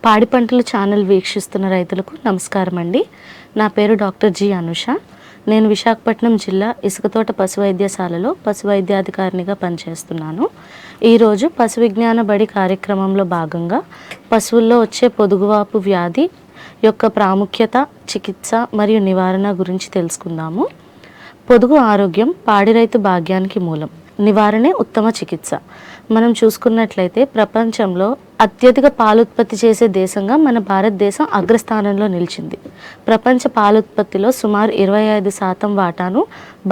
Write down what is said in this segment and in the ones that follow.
పాడి పంటలు ఛానల్ వీక్షిస్తున్న రైతులకు నమస్కారం అండి. నా పేరు డాక్టర్ జి అనుష. నేను విశాఖపట్నం జిల్లా ఇసుకతోట పశు వైద్యశాలలో పశు వైద్యాధికారినిగా పనిచేస్తున్నాను. ఈరోజు పశు విజ్ఞాన బడి కార్యక్రమంలో భాగంగా పశువుల్లో వచ్చే పొదుగువాపు వ్యాధి యొక్క ప్రాముఖ్యత, చికిత్స మరియు నివారణ గురించి తెలుసుకుందాము. పొదుగు ఆరోగ్యం పాడి రైతు భాగ్యానికి మూలం. నివారణే ఉత్తమ చికిత్స. మనం చూసుకున్నట్లయితే ప్రపంచంలో అత్యధిక పాలు ఉత్పత్తి చేసే దేశంగా మన భారతదేశం అగ్రస్థానంలో నిలిచింది. ప్రపంచ పాలుత్పత్తిలో సుమారు 25% వాటాను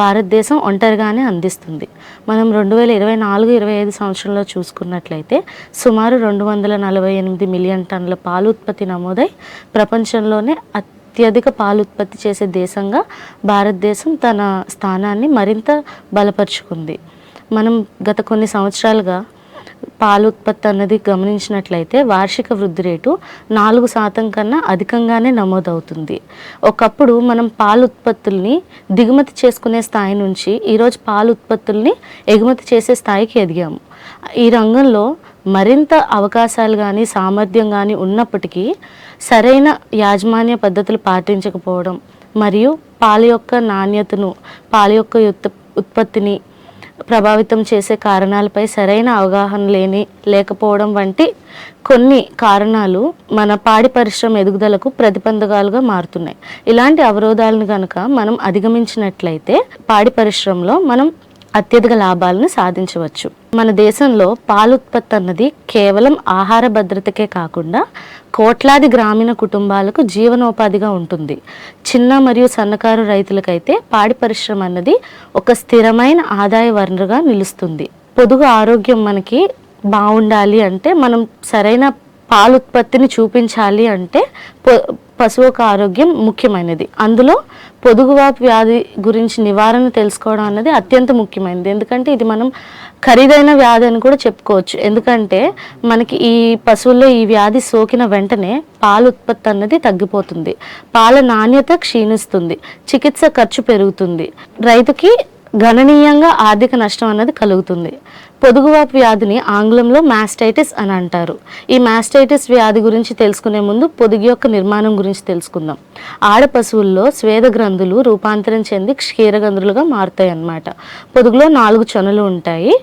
భారతదేశం ఒంటరిగానే అందిస్తుంది. మనం 2024-25 సంవత్సరంలో చూసుకున్నట్లయితే సుమారు 248 మిలియన్ టన్నుల పాలు ఉత్పత్తి నమోదై ప్రపంచంలోనే అత్యధిక పాలు ఉత్పత్తి చేసే దేశంగా భారతదేశం తన స్థానాన్ని మరింత బలపరుచుకుంది. మనం గత కొన్ని సంవత్సరాలుగా పాలు ఉత్పత్తి అన్నది గమనించినట్లయితే వార్షిక వృద్ధి రేటు 4% కన్నా అధికంగానే నమోదవుతుంది. ఒకప్పుడు మనం పాలు ఉత్పత్తుల్ని దిగుమతి చేసుకునే స్థాయి నుంచి ఈరోజు పాలు ఉత్పత్తుల్ని ఎగుమతి చేసే స్థాయికి ఎదిగాము. ఈ రంగంలో మరింత అవకాశాలు కానీ సామర్థ్యం కానీ ఉన్నప్పటికీ సరైన యాజమాన్య పద్ధతులు పాటించకపోవడం మరియు పాల యొక్క నాణ్యతను, పాల యొక్క ఉత్పత్తిని ప్రభావితం చేసే కారణాలపై సరైన అవగాహన లేకపోవడం వంటి కొన్ని కారణాలు మన పాడి పరిశ్రమ ఎదుగుదలకు ప్రతిబంధకాలుగా మారుతున్నాయి. ఇలాంటి అవరోధాలను కనుక మనం అధిగమించినట్లయితే పాడి పరిశ్రమలో మనం అత్యధిక లాభాలను సాధించవచ్చు. మన దేశంలో పాలు ఉత్పత్తి అన్నది కేవలం ఆహార భద్రతకే కాకుండా కోట్లాది గ్రామీణ కుటుంబాలకు జీవనోపాధిగా ఉంటుంది. చిన్న మరియు సన్నకారు రైతులకైతే పాడి పరిశ్రమ అన్నది ఒక స్థిరమైన ఆదాయ వనరుగా నిలుస్తుంది. పొదుగు ఆరోగ్యం మనకి బాగుండాలి అంటే, మనం సరైన పాలు ఉత్పత్తిని చూపించాలి అంటే పశువు యొక్క ఆరోగ్యం ముఖ్యమైనది. అందులో పొదుగువాపు వ్యాధి గురించి నివారణ తెలుసుకోవడం అన్నది అత్యంత ముఖ్యమైనది. ఎందుకంటే ఇది మనం ఖరీదైన వ్యాధి అని కూడా చెప్పుకోవచ్చు. ఎందుకంటే మనకి ఈ పశువుల్లో ఈ వ్యాధి సోకిన వెంటనే పాలు ఉత్పత్తి అన్నది తగ్గిపోతుంది, పాల నాణ్యత క్షీణిస్తుంది, చికిత్స ఖర్చు పెరుగుతుంది, రైతుకి గణనీయంగా ఆర్థిక నష్టం అన్నది కలుగుతుంది. పొదుగువాపు వ్యాధిని ఆంగ్లంలో మాస్టైటిస్ అని అంటారు. ఈ మాస్టైటిస్ వ్యాధి గురించి తెలుసుకునే ముందు పొదుగు యొక్క నిర్మాణం గురించి తెలుసుకుందాం. ఆడ పశువుల్లో స్వేద గ్రంథులు రూపాంతరం చెంది క్షీరగ్రంథులుగా మారుతాయి అన్నమాట. పొదుగులో 4 చొనలు ఉంటాయి.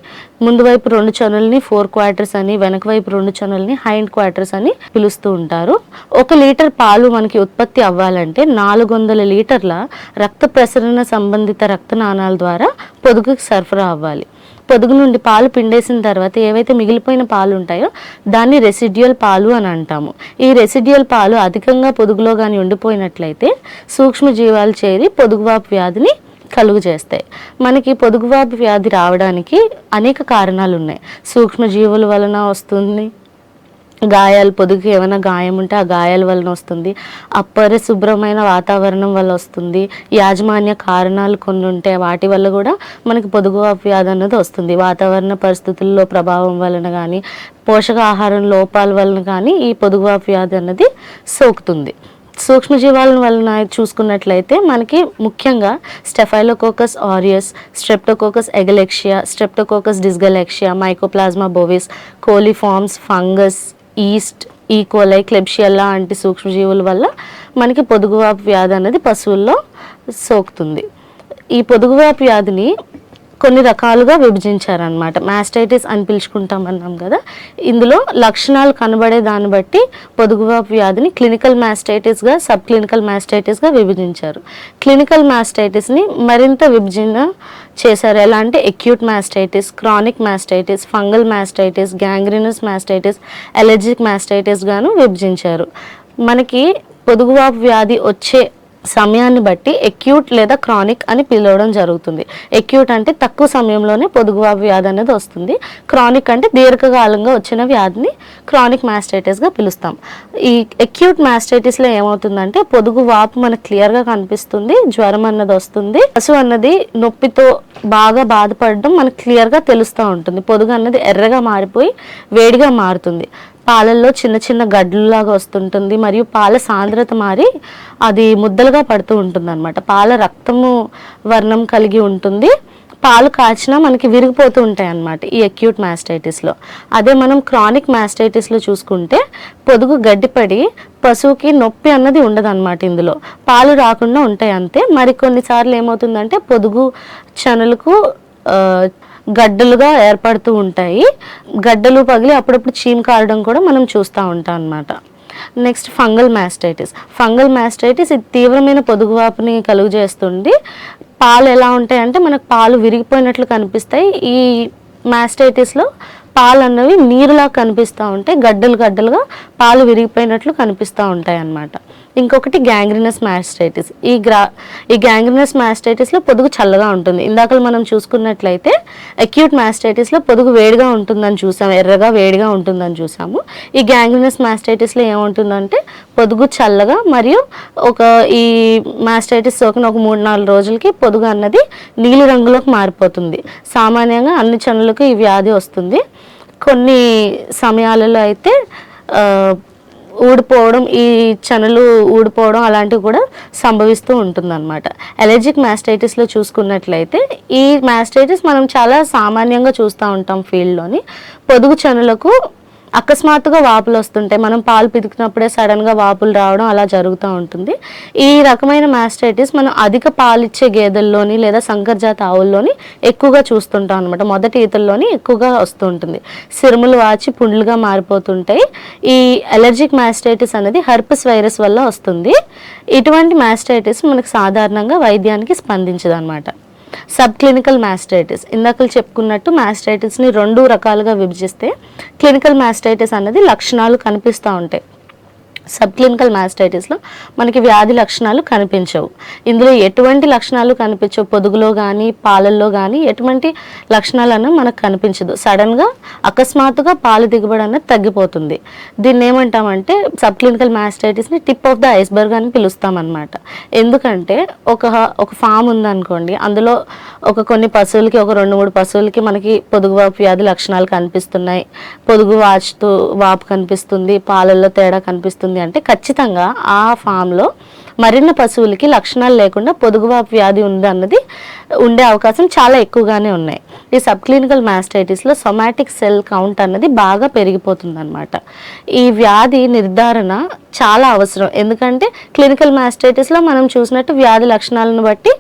ముందు వైపు 2 చొనల్ని ఫోర్ క్వార్టర్స్ అని, వెనక వైపు 2 చొనల్ని హైండ్ క్వార్టర్స్ అని పిలుస్తూ ఉంటారు. 1 లీటర్ పాలు మనకి ఉత్పత్తి అవ్వాలంటే 400 లీటర్ల రక్త ప్రసరణ సంబంధిత రక్తనాళాల ద్వారా పొదుగుకి సరఫరా అవ్వాలి. పొదుగు నుండి పాలు పిండేసిన తర్వాత ఏవైతే మిగిలిపోయిన పాలు ఉంటాయో దాన్ని రెసిడ్యుయల్ పాలు అని అంటాము. ఈ రెసిడ్యుయల్ పాలు అధికంగా పొదుగులో కానీ ఉండిపోయినట్లయితే సూక్ష్మజీవాలు చేరి పొదుగువాపు వ్యాధిని కలుగు చేస్తాయి. మనకి పొదుగువాపు వ్యాధి రావడానికి అనేక కారణాలు ఉన్నాయి. సూక్ష్మజీవుల వలన వస్తుంది, గాయాలు, పొదుగుకి ఏమైనా గాయం ఉంటే ఆ గాయాల వలన వస్తుంది, అపరిశుభ్రమైన వాతావరణం వల్ల వస్తుంది, యాజమాన్య కారణాలు కొన్ని ఉంటే వాటి వల్ల కూడా మనకి పొదుగువాపు వ్యాధి అన్నది వస్తుంది. వాతావరణ పరిస్థితుల్లో ప్రభావం వలన కానీ, పోషకాహారం లోపాల వలన కానీ ఈ పొదుగువాపు వ్యాధి అన్నది సోకుతుంది. సూక్ష్మజీవాల వలన చూసుకున్నట్లయితే మనకి ముఖ్యంగా Staphylococcus aureus, Streptococcus agalactiae, Streptococcus dysgalactiae, Mycoplasma bovis, coliforms, fungus, yeast, E coli, Klebsiella వంటి సూక్ష్మజీవుల వల్ల మనకి పొదుగువాపు వ్యాధి అనేది పశువుల్లో సోకుతుంది. ఈ పొదుగువాపు వ్యాధిని కొన్ని రకాలుగా విభజించారనమాట. మాస్టైటిస్ అని పిలుచుకుంటామన్నాం కదా. ఇందులో లక్షణాలు కనబడే దాన్ని బట్టి పొదుగువాపు వ్యాధిని క్లినికల్ మాస్టైటిస్గా, సబ్ క్లినికల్ మాస్టైటిస్గా విభజించారు. క్లినికల్ మాస్టైటిస్ని మరింత విభజన చేశారు. ఎలా అంటే acute mastitis, chronic mastitis, fungal mastitis, gangrenous mastitis, allergic mastitis గాను విభజించారు. మనకి పొదుగువాపు వ్యాధి వచ్చే సమయాన్ని బట్టి అక్యూట్ లేదా క్రానిక్ అని పిలవడం జరుగుతుంది. అక్యూట్ అంటే తక్కువ సమయంలోనే పొదుగువాపు వ్యాధి అనేది వస్తుంది. క్రానిక్ అంటే దీర్ఘకాలంగా వచ్చిన వ్యాధిని క్రానిక్ మాస్టైటిస్గా పిలుస్తాం. ఈ అక్యూట్ మాస్టైటిస్లో ఏమవుతుందంటే పొదుగు వాపు మనకు క్లియర్గా కనిపిస్తుంది, జ్వరం అన్నది వస్తుంది, పశువు అన్నది నొప్పితో బాగా బాధపడడం మనకు క్లియర్గా తెలుస్తూ ఉంటుంది. పొదుగు అన్నది ఎర్రగా మారిపోయి వేడిగా మారుతుంది. పాలల్లో చిన్న చిన్న గడ్డలాగా వస్తుంటుంది మరియు పాల సాంద్రత మారి అది ముద్దలుగా పడుతూ ఉంటుంది అన్నమాట. పాల రక్తము వర్ణం కలిగి ఉంటుంది. పాలు కాచినా మనకి విరిగిపోతూ ఉంటాయి అన్నమాట ఈ అక్యూట్ మాస్టైటిస్లో. అదే మనం క్రానిక్ మాస్టైటిస్లో చూసుకుంటే పొదుగు గడ్డిపడి పశువుకి నొప్పి అన్నది ఉండదు అనమాట. ఇందులో పాలు రాకుండా ఉంటాయి అంతే. మరి కొన్నిసార్లు ఏమవుతుందంటే పొదుగు చనులకు గడ్డలుగా ఏర్పడుతూ ఉంటాయి. గడ్డలు పగిలి అప్పుడప్పుడు చీము కారడం కూడా మనం చూస్తూ ఉంటాం అన్నమాట. నెక్స్ట్ ఫంగల్ మాస్టైటిస్ ఇది తీవ్రమైన పొదుగువాపుని కలుగు చేస్తుంది. పాలు ఎలా ఉంటాయంటే మనకు పాలు విరిగిపోయినట్లు కనిపిస్తాయి. ఈ మాస్టైటిస్లో పాలు అన్నవి నీరులా కనిపిస్తూ ఉంటాయి, గడ్డలుగా పాలు విరిగిపోయినట్లు కనిపిస్తూ ఉంటాయి అన్నమాట. ఇంకొకటి గ్యాంగ్రీనస్ మాస్టైటిస్. ఈ గ్యాంగ్రీనస్ మాస్టైటిస్లో పొదుగు చల్లగా ఉంటుంది. ఇందాక మనం చూసుకున్నట్లయితే అక్యూట్ మాస్టైటిస్లో పొదుగు వేడిగా ఉంటుందని చూసాము, ఎర్రగా వేడిగా ఉంటుందని చూసాము. ఈ గ్యాంగ్రీనస్ మాస్టైటిస్లో ఏముంటుందంటే పొదుగు చల్లగా మరియు ఈ మాస్టైటిస్ సోకిన ఒక 3-4 రోజులకి పొదుగు అన్నది నీలి రంగులోకి మారిపోతుంది. సామాన్యంగా అన్ని చనులకు ఈ వ్యాధి వస్తుంది. కొన్ని సమయాలలో అయితే ఊడిపోవడం, ఈ చనులు ఊడిపోవడం అలాంటివి కూడా సంభవిస్తూ ఉంటుందన్నమాట. అలర్జిక్ మాస్టైటిస్లో చూసుకున్నట్లయితే ఈ మాస్టైటిస్ మనం చాలా సామాన్యంగా చూస్తూ ఉంటాం ఫీల్డ్లోని. పొదుగు చనులకు అకస్మాత్తుగా వాపులు వస్తుంటాయి. మనం పాలు పితికినప్పుడే సడన్గా వాపులు రావడం అలా జరుగుతూ ఉంటుంది. ఈ రకమైన మాస్టైటిస్ మనం అధిక పాలిచ్చే గేదెల్లోని లేదా సంకరజాత ఆవుల్లోని ఎక్కువగా చూస్తుంటాం అనమాట. మొదటి ఈతల్లోని ఎక్కువగా వస్తూ ఉంటుంది. సిరుములు వాచి పుండ్లుగా మారిపోతుంటాయి. ఈ అలర్జిక్ మాస్టైటిస్ అనేది హెర్పెస్ వైరస్ వల్ల వస్తుంది. ఇటువంటి మాస్టైటిస్ మనకు సాధారణంగా వైద్యానికి స్పందించదు అనమాట. సబ్ క్లినికల్ మాస్టైటిస్, ఇందాక చెప్పుకున్నట్టు మాస్టైటిస్ని 2 రకాలుగా విభజిస్తే క్లినికల్ మాస్టైటిస్ అన్నది లక్షణాలు కనిపిస్తూ ఉంటాయి. సబ్ క్లినికల్ మాస్టైటిస్లో మనకి వ్యాధి లక్షణాలు కనిపించవు. ఇందులో ఎటువంటి లక్షణాలు కనిపించవు. పొదుగులో కానీ పాలల్లో కానీ ఎటువంటి లక్షణాలను మనకు కనిపించదు. సడన్గా అకస్మాత్తుగా పాలు దిగుబడి అనేది తగ్గిపోతుంది. దీన్ని ఏమంటామంటే సబ్ క్లినికల్ మాస్టైటిస్ని టిప్ ఆఫ్ ద ఐస్బర్గ్ అని పిలుస్తామన్నమాట. ఎందుకంటే ఒక ఫామ్ ఉందనుకోండి, అందులో కొన్ని పశువులకి 2-3 పశువులకి మనకి పొదుగువాపు వ్యాధి లక్షణాలు కనిపిస్తున్నాయి, పొదుగు వాపు కనిపిస్తుంది, పాలల్లో తేడా కనిపిస్తుంది అంటే ఖచ్చితంగా ఆ ఫామ్లో మరిన్ని పశువులకి లక్షణాలు లేకుండా పొదుగువాపు వ్యాధి ఉంది అన్నది ఉండే అవకాశం చాలా ఎక్కువగానే ఉన్నాయి. ఈ సబ్ క్లినికల్ మాస్టైటిస్లో సొమాటిక్ సెల్ కౌంట్ అన్నది బాగా పెరిగిపోతుంది అనమాట. ఈ వ్యాధి నిర్ధారణ చాలా అవసరం. ఎందుకంటే క్లినికల్ మాస్టైటిస్లో మనం చూసినట్టు వ్యాధి లక్షణాలను బట్టి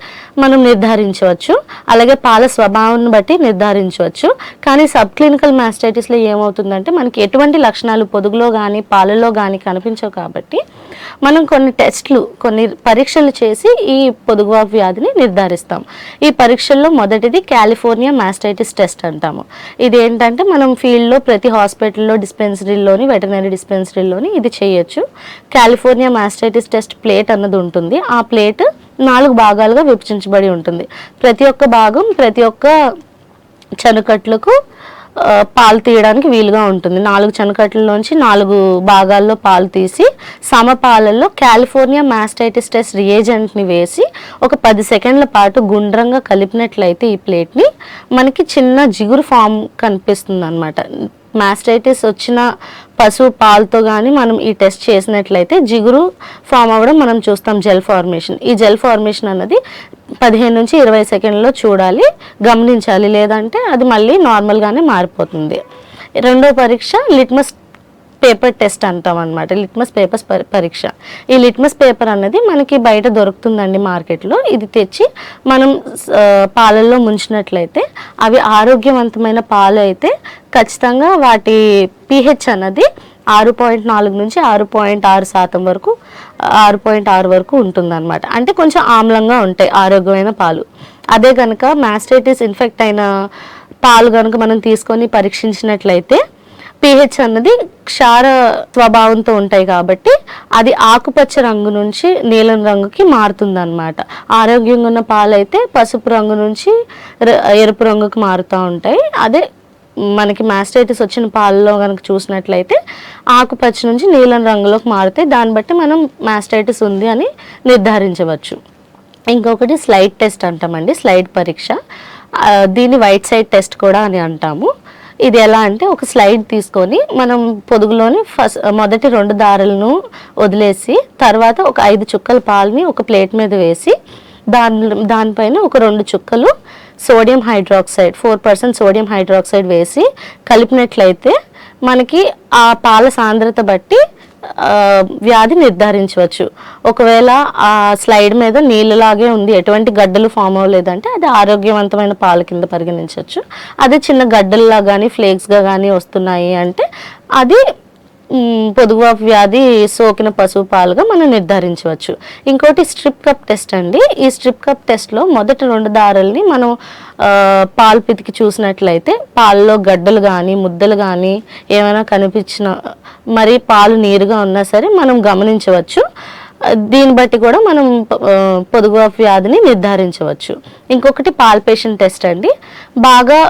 మనం నిర్ధారించవచ్చు, అలాగే పాల స్వభావాన్ని బట్టి నిర్ధారించవచ్చు. కానీ సబ్ క్లినికల్ మాస్టైటిస్లో ఏమవుతుందంటే మనకి ఎటువంటి లక్షణాలు పొదుగులో కానీ పాలలో కానీ కనిపించవు కాబట్టి మనం కొన్ని పరీక్షలు చేసి ఈ పొదుగువాపు వ్యాధిని నిర్ధారిస్తాం. ఈ పరీక్షల్లో మొదటిది కాలిఫోర్నియా మాస్టైటిస్ టెస్ట్ అంటాము. ఇది ఏంటంటే మనం ఫీల్డ్లో ప్రతి హాస్పిటల్లో డిస్పెన్సరీలోని వెటర్నరీ డిస్పెన్సరీలోని ఇది చేయొచ్చు. కాలిఫోర్నియా మాస్టైటిస్ టెస్ట్ ప్లేట్ అన్నది ఉంటుంది. ఆ ప్లేట్ 4 భాగాలుగా విభజించబడి ఉంటుంది. ప్రతి ఒక్క భాగం ప్రతి ఒక్క చనుకట్లకు పాలు తీయడానికి వీలుగా ఉంటుంది. 4 చనుకట్లలోంచి 4 భాగాల్లో పాలు తీసి సమపాలల్లో కాలిఫోర్నియా మాస్టైటిస్ టెస్ట్ రియేజెంట్ని వేసి ఒక 10 సెకండ్ల పాటు గుండ్రంగా కలిపినట్లయితే ఈ ప్లేట్ని మనకి చిన్న జిగురు ఫామ్ కనిపిస్తుంది అనమాట. మాస్టైటిస్ వచ్చిన పశువు పాలతో కానీ మనం ఈ టెస్ట్ చేసినట్లయితే జిగురు ఫామ్ అవ్వడం మనం చూస్తాం, జెల్ ఫార్మేషన్. ఈ జెల్ ఫార్మేషన్ అన్నది 15 నుంచి 20 సెకండ్లలో చూడాలి, గమనించాలి, లేదంటే అది మళ్ళీ నార్మల్గానే మారిపోతుంది. రెండో పరీక్ష లిట్మస్ పేపర్ టెస్ట్ అంటాం అనమాట. లిట్మస్ పేపర్స్ పరీక్ష. ఈ లిట్మస్ పేపర్ అన్నది మనకి బయట దొరుకుతుందండి మార్కెట్లో. ఇది తెచ్చి మనం పాలల్లో ముంచినట్లయితే అవి ఆరోగ్యవంతమైన పాలు అయితే ఖచ్చితంగా వాటి pH అన్నది 6.4 నుంచి 6.6% వరకు 6.6 వరకు ఉంటుందన్నమాట. అంటే కొంచెం ఆమ్లంగా ఉంటాయి ఆరోగ్యమైన పాలు. అదే కనుక మాస్టైటిస్ ఇన్ఫెక్ట్ అయిన పాలు కనుక మనం తీసుకొని పరీక్షించినట్లయితే pH అన్నది క్షార స్వభావంతో ఉంటాయి కాబట్టి అది ఆకుపచ్చ రంగు నుంచి నీలం రంగుకి మారుతుంది అనమాట. ఆరోగ్యంగా ఉన్న పాలు అయితే పసుపు రంగు నుంచి ఎరుపు రంగుకి మారుతూ ఉంటాయి. అదే మనకి మాస్టైటిస్ వచ్చిన పాలలో కనుక చూసినట్లయితే ఆకుపచ్చ నుంచి నీలం రంగులోకి మారుతాయి. దాన్ని బట్టి మనం మాస్టైటిస్ ఉంది అని నిర్ధారించవచ్చు. ఇంకొకటి స్లైడ్ టెస్ట్ అంటామండి, స్లైడ్ పరీక్ష. దీన్ని వైట్ సైడ్ టెస్ట్ కూడా అని అంటాము. ఇది ఎలా అంటే ఒక స్లైడ్ తీసుకొని మనం పొదుగులోని మొదటి 2 దారాలను వదిలేసి తర్వాత ఒక 5 చుక్కల పాలని ఒక ప్లేట్ మీద వేసి దానిపైన ఒక 2 చుక్కలు సోడియం హైడ్రాక్సైడ్ 4% సోడియం హైడ్రాక్సైడ్ వేసి కలిపినట్లయితే మనకి ఆ పాల సాంద్రత బట్టి వ్యాధి నిర్ధారించవచ్చు. ఒకవేళ ఆ స్లైడ్ మీద నీళ్ళలాగే ఉంది, ఎటువంటి గడ్డలు ఫామ్ అవ్వలేదంటే అది ఆరోగ్యవంతమైన పాల కింద పరిగణించవచ్చు. అదే చిన్న గడ్డల్లా కానీ ఫ్లేక్స్గా కానీ వస్తున్నాయి అంటే అది పొదుగువాపు వ్యాధి సోకిన పశువు పాలుగా మనం నిర్ధారించవచ్చు. ఇంకోటి స్ట్రిప్ కప్ టెస్ట్ అండి. ఈ స్ట్రిప్ కప్ టెస్ట్లో మొదటి 2 దారాలని మనం పాలు పితికి చూసినట్లయితే పాలలో గడ్డలు కానీ ముద్దలు కానీ ఏమైనా కనిపించిన మరి పాలు నీరుగా ఉన్నా సరే మనం గమనించవచ్చు. దీన్ని బట్టి కూడా మనం పొదుగువాపు వ్యాధిని నిర్ధారించవచ్చు. ఇంకొకటి పాల్పేషన్ టెస్ట్ అండి. బాగా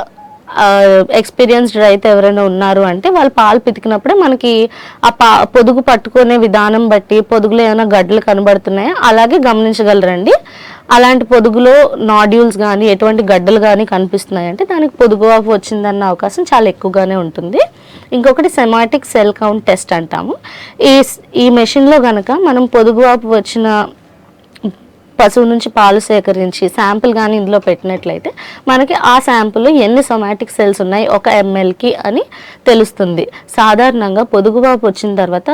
ఎక్స్పీరియన్స్డ్ రైతు ఎవరైనా ఉన్నారు అంటే వాళ్ళు పాలు పితికినప్పుడే మనకి ఆ పొదుగు పట్టుకునే విధానం బట్టి పొదుగులో ఏమైనా గడ్డలు కనబడుతున్నాయా అలాగే గమనించగలరండి. అలాంటి పొదుగులో నాడ్యూల్స్ కానీ ఎటువంటి గడ్డలు కానీ కనిపిస్తున్నాయంటే దానికి పొదుగువాపు వచ్చిందన్న అవకాశం చాలా ఎక్కువగానే ఉంటుంది. ఇంకొకటి సెమాటిక్ సెల్ కౌంట్ టెస్ట్ అంటాము. ఈ మెషిన్లో కనుక మనం పొదుగువాపు వచ్చిన పశువు నుంచి పాలు సేకరించి శాంపుల్ కానీ ఇందులో పెట్టినట్లయితే మనకి ఆ శాంపుల్లో ఎన్ని సొమాటిక్ సెల్స్ ఉన్నాయి 1 mlకి అని తెలుస్తుంది. సాధారణంగా పొదుగువాపు వచ్చిన తర్వాత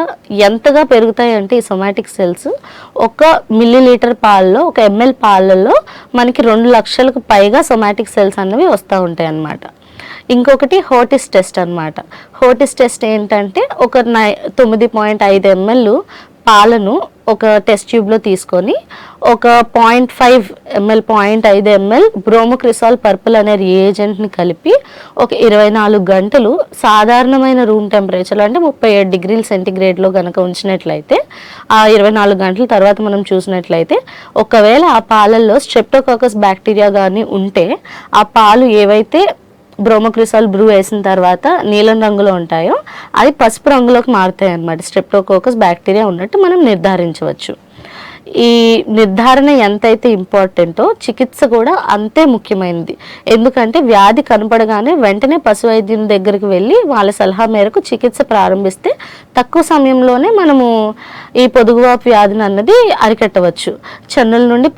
ఎంతగా పెరుగుతాయి అంటే ఈ సొమాటిక్ సెల్స్ 1 మిల్లీలీటర్ పాలలో 1 ml పాలలో మనకి 2 లక్షలకు పైగా సొమాటిక్ సెల్స్ అన్నవి వస్తూ ఉంటాయి అన్నమాట. ఇంకొకటి హోటిస్ టెస్ట్ అన్నమాట. హోటిస్ టెస్ట్ ఏంటంటే ఒక 9.5 ml పాలను ఒక టెస్ట్ ట్యూబ్లో తీసుకొని ఒక 0.5 ml బ్రోమోక్రిసాల్ పర్పుల్ అనే రియేజెంట్ని కలిపి ఒక 24 గంటలు సాధారణమైన రూమ్ టెంపరేచర్లో అంటే 37 డిగ్రీల సెంటీగ్రేడ్లో కనుక ఉంచినట్లయితే ఆ 24 గంటల తర్వాత మనం చూసినట్లయితే ఒకవేళ ఆ పాలల్లో స్ట్రెప్టోకాకస్ బ్యాక్టీరియా కానీ ఉంటే ఆ పాలు ఏవైతే బ్రోమోక్రిసాల్ బ్రూ వేసిన తర్వాత నీలం రంగులో ఉంటాయో అవి పసుపు రంగులోకి మారుతాయి అన్నమాట. స్ట్రెప్టోకోకస్ బ్యాక్టీరియా ఉన్నట్టు మనం నిర్ధారించవచ్చు. ఈ నిర్ధారణ ఎంతైతే ఇంపార్టెంటో చికిత్స కూడా అంతే ముఖ్యమైనది. ఎందుకంటే వ్యాధి కనపడగానే వెంటనే పశు వైద్యుని దగ్గరికి వెళ్ళి వాళ్ళ సలహా మేరకు చికిత్స ప్రారంభిస్తే తక్కువ సమయంలోనే మనము ఈ పొదుగువాపు వ్యాధిని అన్నది అరికట్టవచ్చు. చెన్నుల నుండి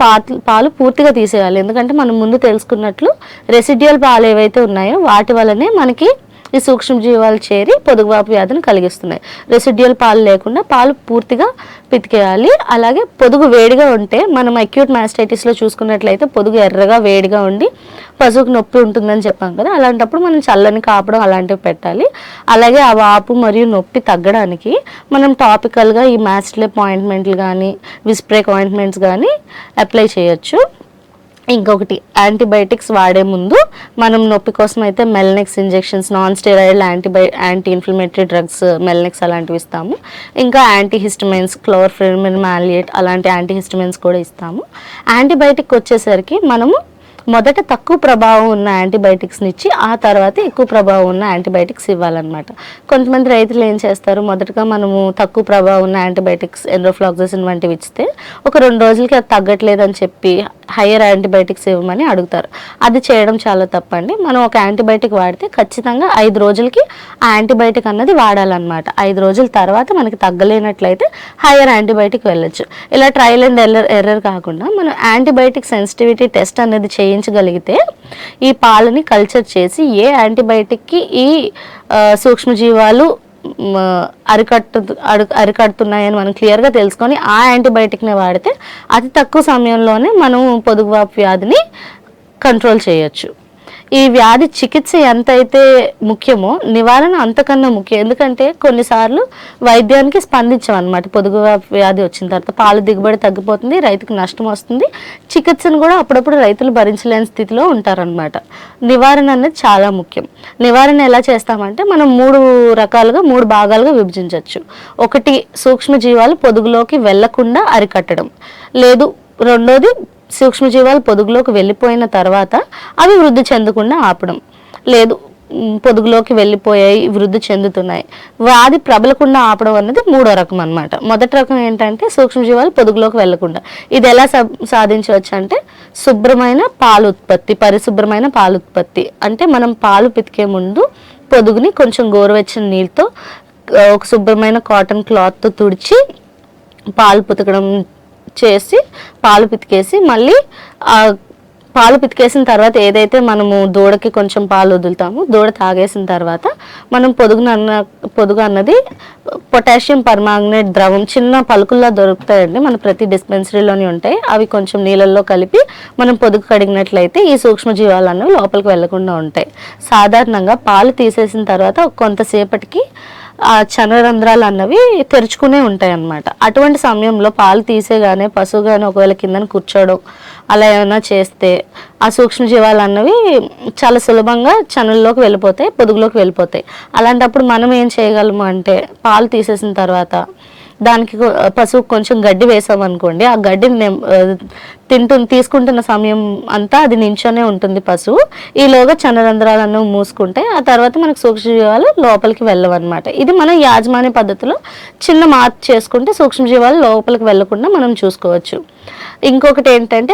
పాలు పూర్తిగా తీసేయాలి. ఎందుకంటే మనం ముందు తెలుసుకున్నట్లు రెసిడ్యుయల్ పాలు ఏవైతే ఉన్నాయో వాటి వల్లనే మనకి ఈ సూక్ష్మజీవాలు చేరి పొదుగువాపు వ్యాధిని కలిగిస్తున్నాయి. రెసిడ్యుయల్ పాలు లేకుండా పాలు పూర్తిగా పితికేయాలి. అలాగే పొదుగు వేడిగా ఉంటే మనం అక్యూట్ మాస్టైటిస్లో చూసుకున్నట్లయితే పొదుగు ఎర్రగా వేడిగా ఉండి పశువుకు నొప్పి ఉంటుందని చెప్పాం కదా, అలాంటప్పుడు మనం చల్లని కాపడం అలాంటివి పెట్టాలి. అలాగే ఆ వాపు మరియు నొప్పి తగ్గడానికి మనం టాపికల్గా ఈ మాస్టిలేప్ ఆయింట్మెంట్లు కానీ విస్ప్రేక్ ఆయింట్మెంట్స్ కానీ అప్లై చేయొచ్చు. ఇంకొకటి యాంటీబయాటిక్స్ వాడే ముందు మనం నొప్పి కోసం అయితే Melonex injections, non steroid anti inflammatory drugs Melonex అలాంటివి ఇస్తాము. ఇంకా యాంటీహిస్టమైన్స్ క్లోర్ఫెనిమిన్ మాలియేట్ అలాంటి యాంటీహిస్టమైన్స్ కూడా ఇస్తాము. యాంటీబయాటిక్ వచ్చేసరికి మనము మొదట తక్కువ ప్రభావం ఉన్న యాంటీబయాటిక్స్ని ఇచ్చి ఆ తర్వాత ఎక్కువ ప్రభావం ఉన్న యాంటీబయాటిక్స్ ఇవ్వాలన్నమాట. కొంతమంది రైతులు ఏం చేస్తారు, మొదటగా మనము తక్కువ ప్రభావం ఉన్న యాంటీబయాటిక్స్ ఎండ్రోఫ్లాక్ససిన్ వంటివి ఇస్తే ఒక 2 రోజులకి అది తగ్గట్లేదని చెప్పి హయ్యర్ యాంటీబయాటిక్స్ ఇవ్వమని అడుగుతారు. అది చేయడం చాలా తప్పండి. మనం ఒక యాంటీబయాటిక్ వాడితే ఖచ్చితంగా 5 రోజులకి ఆ యాంటీబయాటిక్ అన్నది వాడాలన్నమాట. 5 రోజుల తర్వాత మనకి తగ్గలేనట్లయితే హయ్యర్ యాంటీబయాటిక్ వెళ్ళొచ్చు. ఇలా ట్రయల్ అండ్ ఎర్రర్ కాకుండా మనం యాంటీబయాటిక్ సెన్సిటివిటీ టెస్ట్ అనేది చేయించగలిగితే ఈ పాలని కల్చర్ చేసి ఏ యాంటీబయాటిక్కి ఈ సూక్ష్మజీవాలు అరికడుతున్నాయని మనం క్లియర్గా తెలుసుకొని ఆ యాంటీబయాటిక్ని వాడితే అతి తక్కువ సమయంలోనే మనం పొదుగువాపు వ్యాధిని కంట్రోల్ చేయొచ్చు. ఈ వ్యాధి చికిత్స ఎంతైతే ముఖ్యమో నివారణ అంతకన్నా ముఖ్యం. ఎందుకంటే కొన్నిసార్లు వైద్యానికి స్పందించామన్నమాట. పొదుగువాపు వ్యాధి వచ్చిన తర్వాత పాలు దిగుబడి తగ్గిపోతుంది, రైతుకు నష్టం వస్తుంది. చికిత్సను కూడా అప్పుడప్పుడు రైతులు భరించలేని స్థితిలో ఉంటారనమాట. నివారణ అనేది చాలా ముఖ్యం. నివారణ ఎలా చేస్తామంటే మనం 3 భాగాలుగా విభజించవచ్చు. ఒకటి సూక్ష్మజీవాలు పొదుగులోకి వెళ్లకుండా అరికట్టడం, లేదు రెండోది సూక్ష్మజీవాలు పొదుగులోకి వెళ్ళిపోయిన తర్వాత అవి వృద్ధి చెందకుండా ఆపడం, లేదు పొదుగులోకి వెళ్ళిపోయాయి వృద్ధి చెందుతున్నాయి వ్యాధి ప్రబలకుండా ఆపడం అనేది 3వ రకం అన్నమాట. మొదటి రకం ఏంటంటే సూక్ష్మజీవాలు పొదుగులోకి వెళ్లకుండా. ఇది ఎలా సాధించవచ్చు అంటే శుభ్రమైన పాలు ఉత్పత్తి, పరిశుభ్రమైన పాలు ఉత్పత్తి. అంటే మనం పాలు పితికే ముందు పొదుగుని కొంచెం గోరువెచ్చని నీళ్ళతో ఒక శుభ్రమైన కాటన్ క్లాత్తో తుడిచి పాలు పితకడం చేసి పాలు పితికేసి మళ్ళీ పాలు పితికేసిన తర్వాత ఏదైతే మనము దూడకి కొంచెం పాలు వదులుతామో దూడ తాగేసిన తర్వాత మనం పొదుగు అన్నది పొటాషియం పర్మాంగనేట్ ద్రవం చిన్న పలుకుల్లా దొరుకుతాయండి, మన ప్రతి డిస్పెన్సరీలోని ఉంటాయి. అవి కొంచెం నీళ్ళల్లో కలిపి మనం పొదుగు కడిగినట్లయితే ఈ సూక్ష్మజీవాలు అన్నవి లోపలికి వెళ్లకుండా ఉంటాయి. సాధారణంగా పాలు తీసేసిన తర్వాత కొంతసేపటికి ఆ చనరంధ్రాలు అన్నవి తెరుచుకునే ఉంటాయి అన్నమాట. అటువంటి సమయంలో పాలు తీసేగానే పశువు కానీ ఒకవేళ కిందన కూర్చోవడం అలా ఏమైనా చేస్తే ఆ సూక్ష్మజీవాలు అన్నవి చాలా సులభంగా చనుల్లోకి వెళ్ళిపోతాయి, పొదుగులోకి వెళ్ళిపోతాయి. అలాంటప్పుడు మనం ఏం చేయగలము అంటే పాలు తీసేసిన తర్వాత దానికి పశువుకు కొంచెం గడ్డి వేసామనుకోండి, ఆ గడ్డిని తీసుకుంటున్న సమయం అంతా అది నించొనే ఉంటుంది పశువు. ఈలోగా చనరంధ్రాలను మూసుకుంటే ఆ తర్వాత మనకు సూక్ష్మజీవాలు లోపలికి వెళ్ళవన్నమాట. ఇది మనం యాజమాన్య పద్ధతిలో చిన్న మార్పు చేసుకుంటే సూక్ష్మజీవాలు లోపలికి వెళ్లకుండా మనం చూసుకోవచ్చు. ఇంకొకటి ఏంటంటే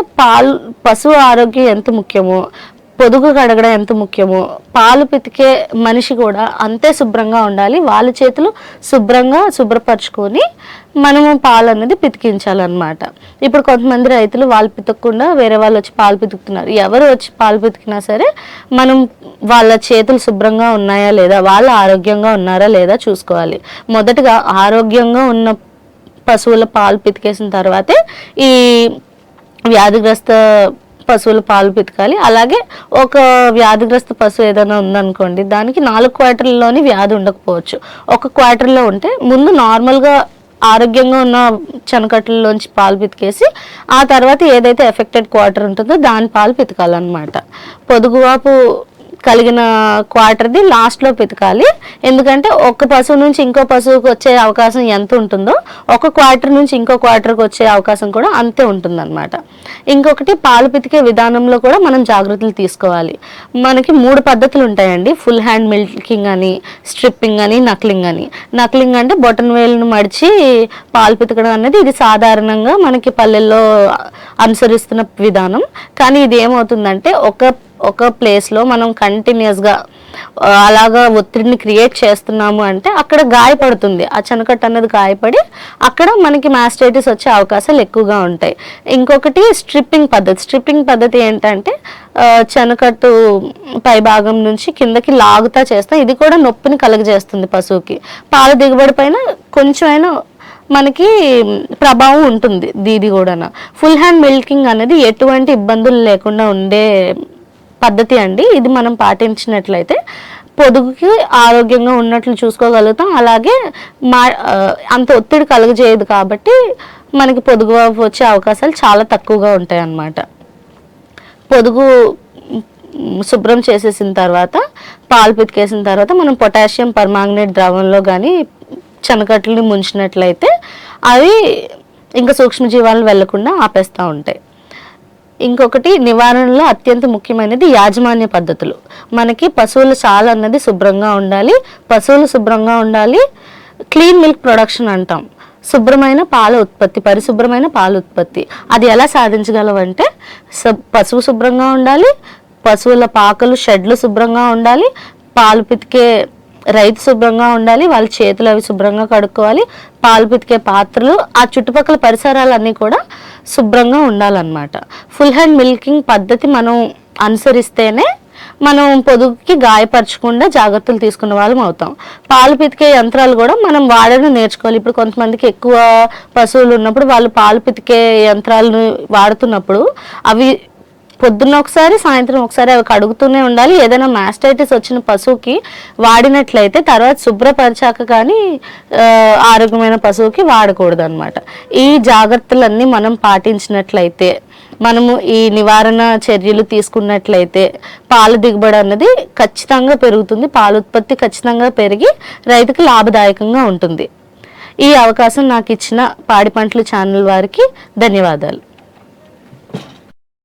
పశువు ఆరోగ్యం ఎంత ముఖ్యమో పొదుగు కడగడం ఎంత ముఖ్యమో పాలు పితికే మనిషి కూడా అంతే శుభ్రంగా ఉండాలి. వాళ్ళ చేతులు శుభ్రపరచుకొని మనము పాలు అనేది పితికించాలన్నమాట. ఇప్పుడు కొంతమంది రైతులు వాళ్ళు పితకకుండా వేరే వాళ్ళు వచ్చి పాలు పితుకుతున్నారు. ఎవరు వచ్చి పాలు పితికినా సరే మనం వాళ్ళ చేతులు శుభ్రంగా ఉన్నాయా లేదా, వాళ్ళు ఆరోగ్యంగా ఉన్నారా లేదా చూసుకోవాలి. మొదటగా ఆరోగ్యంగా ఉన్న పశువుల పాలు పితికేసిన తర్వాతే ఈ వ్యాధిగ్రస్త పశువుల పాలు పితకాలి. అలాగే ఒక వ్యాధిగ్రస్త పశువు ఏదైనా ఉందనుకోండి, దానికి 4 క్వార్టర్లలోని వ్యాధి ఉండకపోవచ్చు. ఒక క్వార్టర్లో ఉంటే ముందు నార్మల్గా ఆరోగ్యంగా ఉన్న చెనకట్లలోంచి పాలు పితికేసి ఆ తర్వాత ఏదైతే ఎఫెక్టెడ్ క్వార్టర్ ఉంటుందో దాని పాలు పితకాలన్నమాట. పొదుగువాపు కలిగిన క్వార్టర్ది లాస్ట్లో పితకాలి. ఎందుకంటే ఒక పశువు నుంచి ఇంకో పశువుకి వచ్చే అవకాశం ఎంత ఉంటుందో ఒక క్వార్టర్ నుంచి ఇంకో క్వార్టర్కి వచ్చే అవకాశం కూడా అంతే ఉంటుందన్నమాట. ఇంకొకటి పాలు పితికే విధానంలో కూడా మనం జాగ్రత్తలు తీసుకోవాలి. మనకి 3 పద్ధతులు ఉంటాయండి. ఫుల్ హ్యాండ్ మిల్కింగ్ అని, స్ట్రిప్పింగ్ అని, నక్లింగ్ అని. నక్లింగ్ అంటే బొటన్ వేలును మడిచి పాలు పితకడం అనేది ఇది సాధారణంగా మనకి పల్లెల్లో అనుసరిస్తున్న విధానం. కానీ ఇది ఏమవుతుందంటే ఒక ప్లేస్లో మనం కంటిన్యూస్గా అలాగా ఒత్తిడిని క్రియేట్ చేస్తున్నాము అంటే అక్కడ గాయపడుతుంది, ఆ చెనకట్టు అనేది గాయపడి అక్కడ మనకి మాస్టైటిస్ వచ్చే అవకాశాలు ఎక్కువగా ఉంటాయి. ఇంకొకటి స్ట్రిప్పింగ్ పద్ధతి ఏంటంటే చెనకట్టు పై భాగం నుంచి కిందకి లాగుతా చేస్తాం. ఇది కూడా నొప్పిని కలుగజేస్తుంది పశువుకి. పాల దిగుబడి పైన కొంచెమైనా మనకి ప్రభావం ఉంటుంది దీది కూడా. ఫుల్ హ్యాండ్ మిల్కింగ్ అనేది ఎటువంటి ఇబ్బందులు లేకుండా ఉండే పద్ధతి అండి. ఇది మనం పాటించినట్లయితే పొదుగుకి ఆరోగ్యంగా ఉన్నట్లు చూసుకోగలుగుతాం. అలాగే అంత ఒత్తిడి కలుగజేయదు కాబట్టి మనకి పొదుగు వచ్చే అవకాశాలు చాలా తక్కువగా ఉంటాయి అన్నమాట. పొదుగు శుభ్రం చేసేసిన తర్వాత పాలు పితికేసిన తర్వాత మనం పొటాషియం పర్మాంగనేట్ ద్రవంలో కానీ చెనకట్లని ముంచినట్లయితే అవి ఇంకా సూక్ష్మజీవాలు వెళ్లకుండా ఆపేస్తూ ఉంటాయి. ఇంకొకటి నివారణలో అత్యంత ముఖ్యమైనది యాజమాన్య పద్ధతులు. మనకి పశువుల చాల అన్నది శుభ్రంగా ఉండాలి, పశువులు శుభ్రంగా ఉండాలి. క్లీన్ మిల్క్ ప్రొడక్షన్ అంటాం, శుభ్రమైన పాల ఉత్పత్తి, పరిశుభ్రమైన పాల ఉత్పత్తి. అది ఎలా సాధించగలవంటే పశువు శుభ్రంగా ఉండాలి, పశువుల పాకలు షెడ్లు శుభ్రంగా ఉండాలి, పాలు పితికే రైతు శుభ్రంగా ఉండాలి, వాళ్ళ చేతులు అవి శుభ్రంగా కడుక్కోవాలి, పాలు పితికే పాత్రలు, ఆ చుట్టుపక్కల పరిసరాలన్నీ కూడా శుభ్రంగా ఉండాలన్నమాట. ఫుల్ హ్యాండ్ మిల్కింగ్ పద్ధతి మనం అనుసరిస్తేనే మనం పొదుగుకి గాయపరచకుండా జాగ్రత్తలు తీసుకున్న వాళ్ళం అవుతాం. పాలు పితికే యంత్రాలు కూడా మనం వాడడం నేర్చుకోవాలి. ఇప్పుడు కొంతమందికి ఎక్కువ పశువులు ఉన్నప్పుడు వాళ్ళు పాలు పితికే యంత్రాలను వాడుతున్నప్పుడు అవి పొద్దున్న ఒకసారి సాయంత్రం ఒకసారి అవి కడుగుతూనే ఉండాలి. ఏదైనా మాస్టైటిస్ వచ్చిన పశువుకి వాడినట్లయితే తర్వాత శుభ్రపరిచాక కానీ ఆరోగ్యమైన పశువుకి వాడకూడదు అన్నమాట. ఈ జాగ్రత్తలన్నీ మనం పాటించినట్లయితే, మనము ఈ నివారణ చర్యలు తీసుకున్నట్లయితే పాల దిగుబడి అన్నది ఖచ్చితంగా పెరుగుతుంది, పాల ఉత్పత్తి ఖచ్చితంగా పెరిగి రైతుకి లాభదాయకంగా ఉంటుంది. ఈ అవకాశం నాకు ఇచ్చిన పాడి పంటలు ఛానల్ వారికి ధన్యవాదాలు.